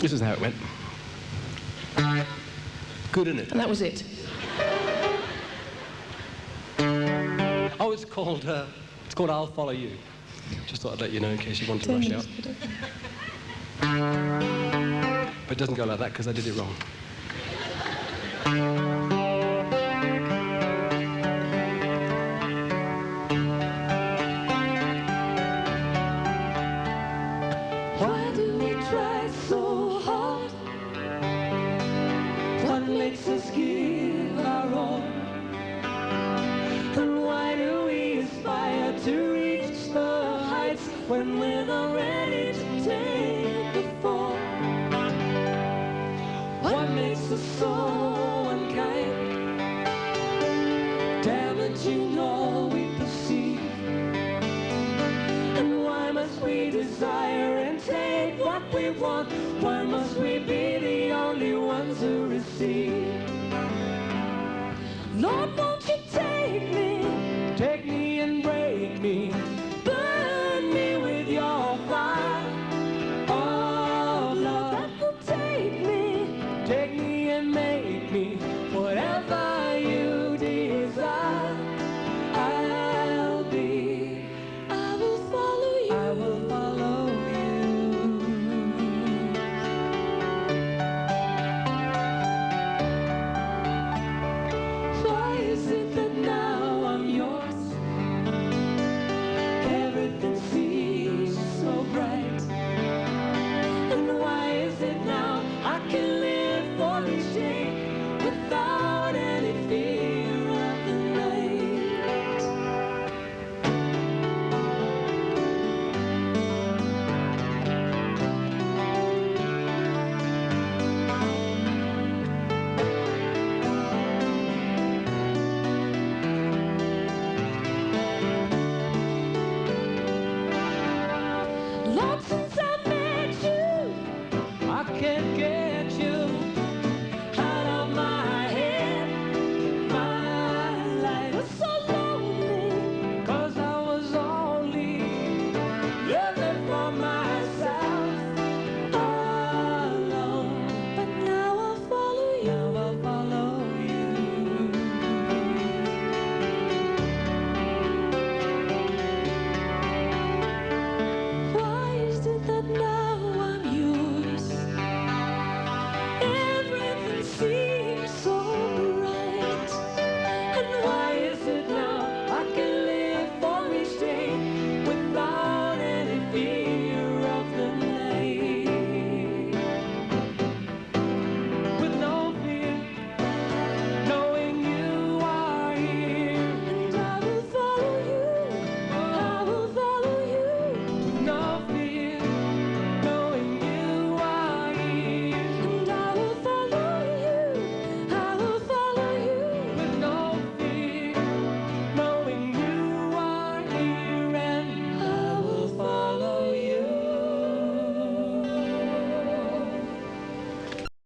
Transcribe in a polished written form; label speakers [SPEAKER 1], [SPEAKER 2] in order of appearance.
[SPEAKER 1] This is how it went. Good, isn't it?
[SPEAKER 2] And that was it.
[SPEAKER 1] Oh, it's called I'll Follow You. Just thought I'd let you know in case you want to rush out. But it doesn't go like that because I did it wrong.
[SPEAKER 3] Why do we try so hard? What makes us give our all? And why do we aspire to reach the heights when we're not ready to take the fall? What makes us so unkind? Damaging all we perceive. And why must we desire and take what we want? Why must we be the only ones who receive? Lord,